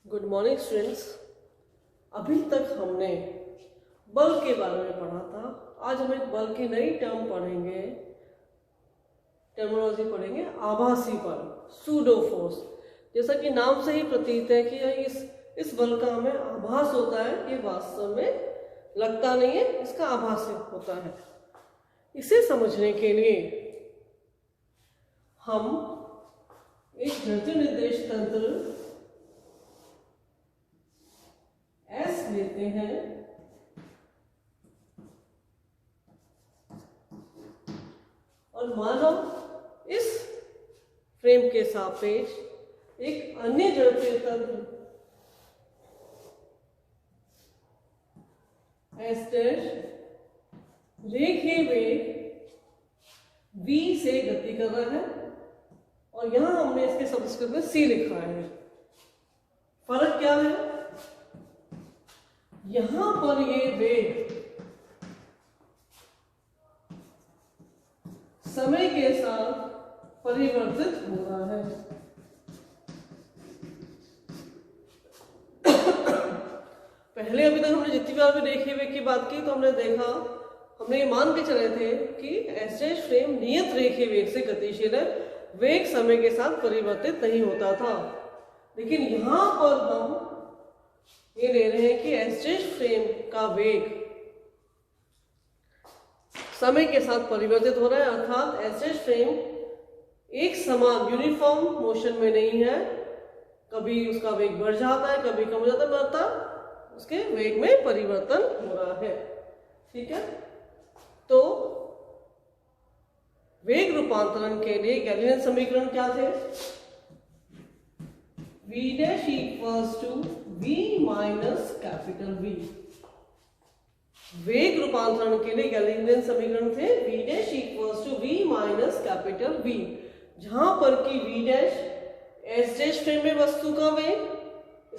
Good morning students. अभी तक हमने बल के बारे में पढ़ा था। आज हम एक बल की नई टर्मिनोलॉजी पढ़ेंगे, आभासी बल, सूडो फोर्स। जैसा कि नाम से ही प्रतीत है कि इस बल का हमें आभास होता है, ये वास्तव में लगता नहीं है, इसका आभास होता है। इसे समझने के लिए हम एक गति निर्देश तंत्र S लेते हैं और मानो इस फ्रेम के सापेक्ष एक अन्य जड़त्वीय तंत्र S डैश रेखीय वेग v से गति कर रहा है और यहां हमने इसके सबस्क्रिप्ट में c लिखा है। फर्क क्या है? यहां पर ये वेग समय के साथ परिवर्तित हो रहा है। पहले अभी तक हमने जितनी बार भी देखे वेग की बात की तो हमने ये मान के चले थे कि एस डैश फ्रेम नियत रेखीय वेग से गतिशील है, वेग समय के साथ परिवर्तित नहीं होता था। लेकिन यहां पर हम ये ले रहे हैं कि एस डैश फ्रेम का वेग समय के साथ परिवर्तित हो रहा है, अर्थात एस डैश फ्रेम एक समान यूनिफॉर्म मोशन में नहीं है। कभी उसका वेग बढ़ जाता है, कभी कम हो जाता है, अर्थात उसके वेग में परिवर्तन हो रहा है। ठीक है, तो वेग रूपांतरण के लिए गैलीलियन समीकरण क्या थे? v dash equals to v minus capital V। वेग रूपांतरण के लिए गैलीलियन समीकरण थे v dash equals to v minus capital V, जहां पर कि v dash s dash frame में वस्तु का वेग,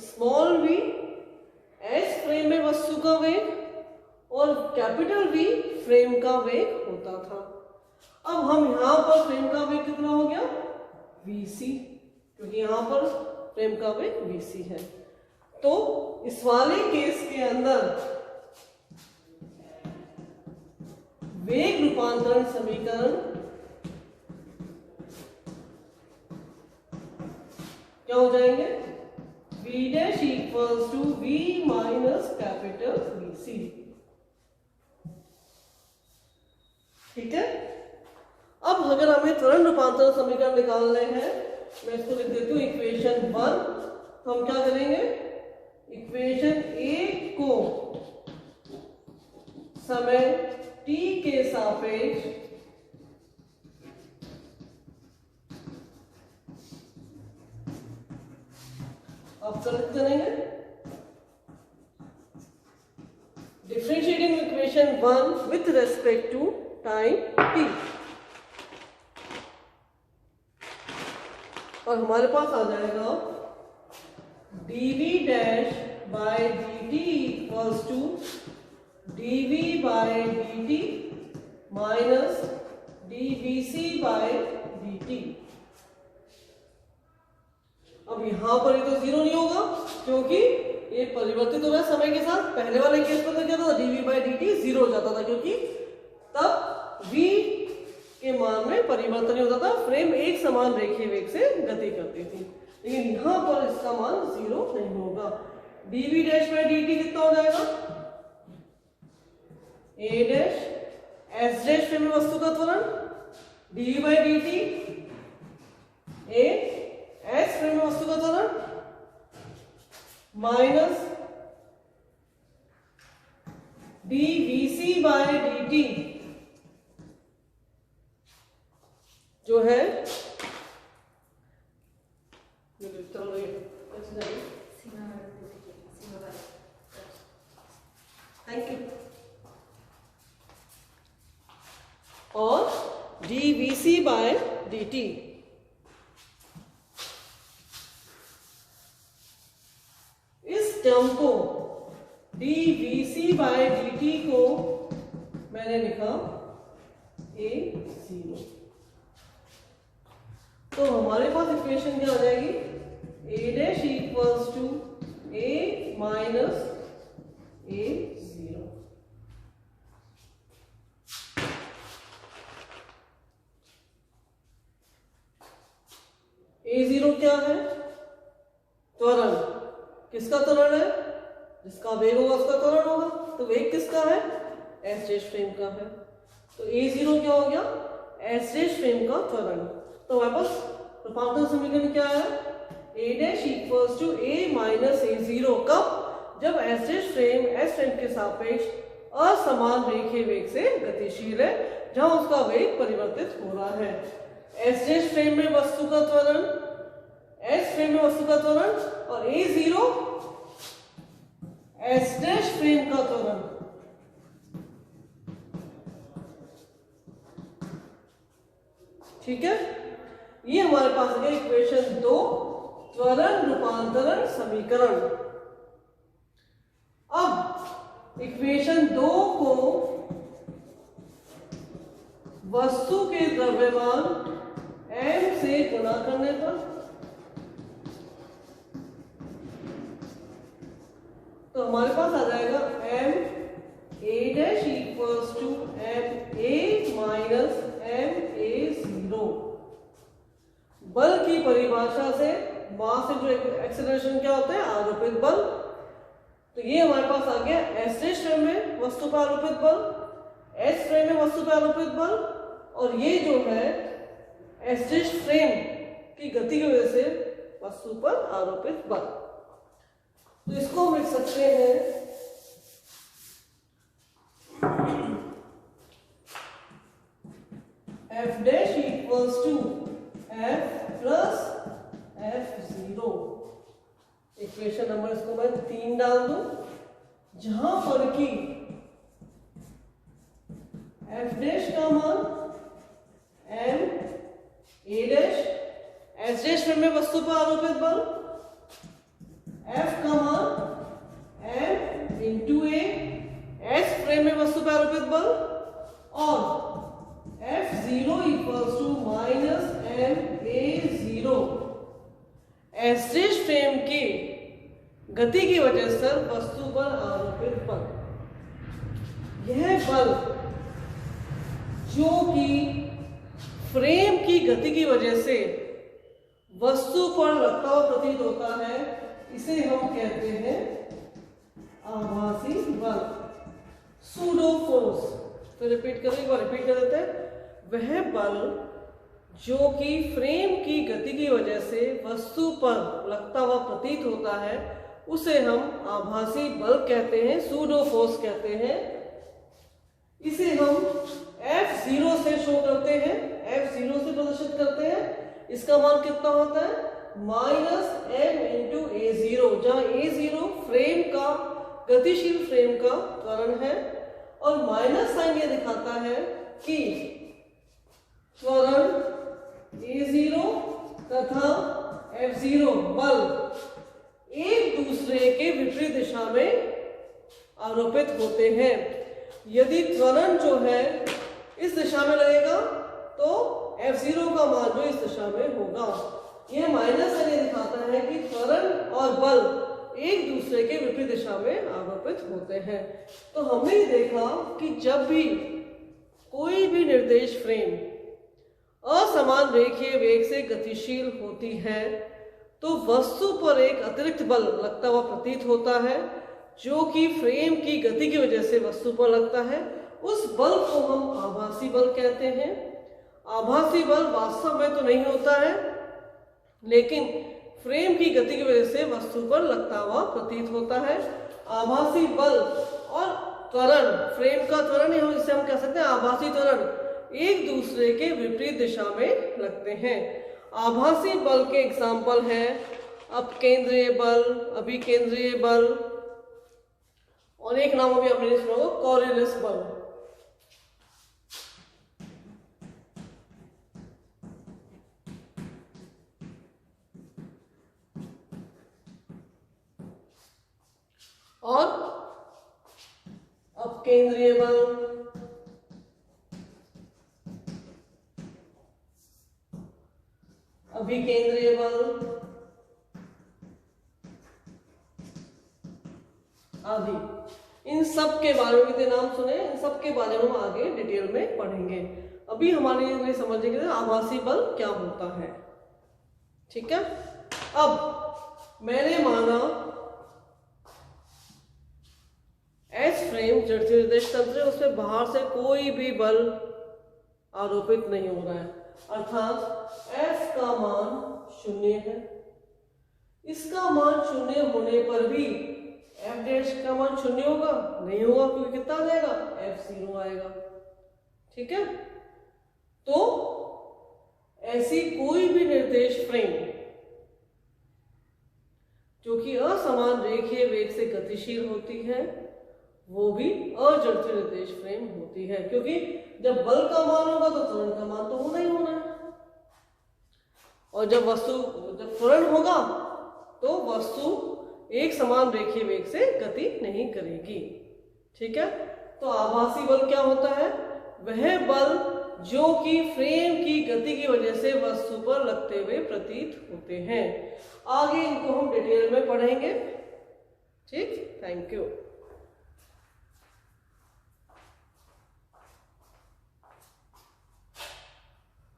स्मॉल v s फ्रेम में वस्तु का वेग और कैपिटल V फ्रेम का वेग होता था। अब हम यहां पर फ्रेम का वेग कितना हो गया? vc, क्योंकि यहां पर फ्रेम का वेग vc है। तो इस वाले केस के अंदर वेग रूपांतरण समीकरण क्या हो जाएंगे? v dash equals to v minus capital vc। ठीक है, अब अगर हमें त्वरण रूपांतरण समीकरण निकालने हैं, मैं इसको लिख देती हूँ इक्वेशन 1। तो हम क्या करेंगे? इक्वेशन 1 को समय t के सापेक्ष अवकलित करेंगे। Differentiating equation 1 with respect to time t, और हमारे पास आ जाएगा dv dash by dt equals to dv by dt minus dvc by dt। अब यहां पर ये तो जीरो नहीं होगा क्योंकि ये परिवर्तित हो रहा है समय के साथ। पहले वाले केस में तो क्या था? dv बाय dt जीरो हो जाता था, क्योंकि तब v के मान में परिवर्तन नहीं होता था, फ्रेम एक समान रेखीय वेग से गति करती थी। लेकिन यहां पर इसका मान जीरो नहीं होगा। dv डैश बाय dt कितना हो जाएगा? a dash s dash frame में वस्तु का त्वरण, dv by dt a s frame में वस्तु का त्वरण माइनस dvc बाय dt जो है थैंक यू, और dvc बाय dt। इस टर्म को dvc बाय dt को मैंने लिखा a0। तो हमारे पास इक्वेशन क्या आ जाएगी? a dash equals to minus A zero. A zero क्या है? त्वरण। किसका त्वरण है? जिसका वेग होगा उसका त्वरण होगा। तो वेग किसका है? एस डैश फ्रेम का है। तो ए जीरो क्या हो गया? एस डैश फ्रेम का त्वरण। तो हमारे पास रूपांतरण समीकरण क्या है? A dash equals to A minus A zero. कब? जब S dash frame S frame के सापेक्ष असमान रेखीय वेग से गतिशील है, जहां उसका वेग परिवर्तित हो रहा है। एस डैश फ्रेम में वस्तु का त्वरण, एस फ्रेम में वस्तु का त्वरण, और ए जीरो एस डैश फ्रेम का त्वरण। ठीक है, ये हमारे पास है इक्वेशन 2, त्वरण रूपांतरण समीकरण। अब इक्वेशन 2 को वस्तु के द्रव्यमान m से गुणा करने पर, तो हमारे पास आ जाएगा m a dash equals to m a minus m a zero. बल की परिभाषा से मास इंटू एक्सेलरेशन क्या होता है? आरोपित बल। तो ये हमारे पास आ गया एस डैश फ्रेम में वस्तु पर आरोपित बल, एस फ्रेम में वस्तु पर आरोपित बल, और ये जो है एस डैश फ्रेम की गति की वजह से वस्तु पर आरोपित बल। तो इसको हम लिख सकते हैं F dash equals to F plus F zero. Equation number इसको मैं 3 डाल दूं, जहां पर कि एफ डैश का मान M A dash, S dash frame में वस्तु पर आरोपित बल, एफ का मान M into A, S frame में वस्तु पर आरोपित बल, और F zero equals to minus M A zero. S dash frame की गति की वजह से वस्तु पर आरोपित बल, यह बल जो कि फ्रेम की गति की वजह से वस्तु पर लगता हुआ प्रतीत होता है, इसे हम कहते हैं आभासी बल, सूडो फोर्स। तो रिपीट करें, एक बार रिपीट कर देते हैं। वह बल जो कि फ्रेम की गति की वजह से वस्तु पर लगता हुआ प्रतीत होता है, उसे हम आभासी बल कहते हैं, सूडो फोर्स कहते हैं। इसे हम F0 से शो करते हैं, F0 से प्रदर्शित करते हैं। इसका मान कितना होता है? माइनस एम इंटू ए जीरो, जहां ए जीरो फ्रेम का, गतिशील फ्रेम का त्वरण है, और माइनस साइन ये दिखाता है कि त्वरण ए जीरो तथा F0 बल एक दूसरे के विपरीत दिशा में आरोपित होते हैं। यदि त्वरण जो है इस दिशा में लगेगा तो F0 का मान जो इस दिशा में होगा। यह माइनस ये दिखाता है कि त्वरण और बल एक दूसरे के विपरीत दिशा में आरोपित होते हैं। तो हमने देखा कि जब भी कोई भी निर्देश फ्रेम असमान रेखीय वेग से गतिशील होती है, तो वस्तु पर एक अतिरिक्त बल लगता हुआ प्रतीत होता है, जो कि फ्रेम की गति की वजह से वस्तु पर लगता है। उस बल को हम आभासी बल कहते हैं। आभासी बल वास्तव में तो नहीं होता है, लेकिन फ्रेम की गति की वजह से वस्तु पर लगता हुआ प्रतीत होता है। आभासी बल और त्वरण, फ्रेम का त्वरण, जिसे हम कह सकते हैं आभासी त्वरण, एक दूसरे के विपरीत दिशा में लगते हैं। आभासी बल के एग्जाम्पल है अपकेंद्रीय बल, अभिकेंद्रीय बल, और एक नाम अभी आपने सुना होगा कॉरियोलिस बल। और अपकेंद्रीय बल, अभिकेंद्रीय बल, आदि, इन सब के बारे में कितने नाम सुने, इन सब के बारे में हम आगे डिटेल में पढ़ेंगे। अभी हमारे लिए समझने के लिए आभासी बल क्या होता है। ठीक है, अब मैंने माना एच फ्रेम जड़त्वीय निर्देश तंत्र है, उसमें बाहर से कोई भी बल आरोपित नहीं हो रहा है, अर्थात एफ का मान 0 है। इसका मान 0 होने पर भी एफ डैश का मान 0 होगा? नहीं होगा, क्योंकि कितना आ जाएगा, एफ 0 आएगा। ठीक है, तो ऐसी कोई भी निर्देश फ्रेम जो कि असमान रेखीय वेग से गतिशील होती है वो भी अजड़त्वीय निर्देश फ्रेम होती है, क्योंकि जब बल का मान होगा तो त्वरण का मान तो होना ही होना है, और जब त्वरण होगा तो वस्तु एक समान रेखीय वेग से गति नहीं करेगी। ठीक है, तो आभासी बल क्या होता है? वह बल जो कि फ्रेम की गति की वजह से वस्तु पर लगते हुए प्रतीत होते हैं। आगे इनको हम डिटेल में पढ़ेंगे। ठीक, थैंक यू।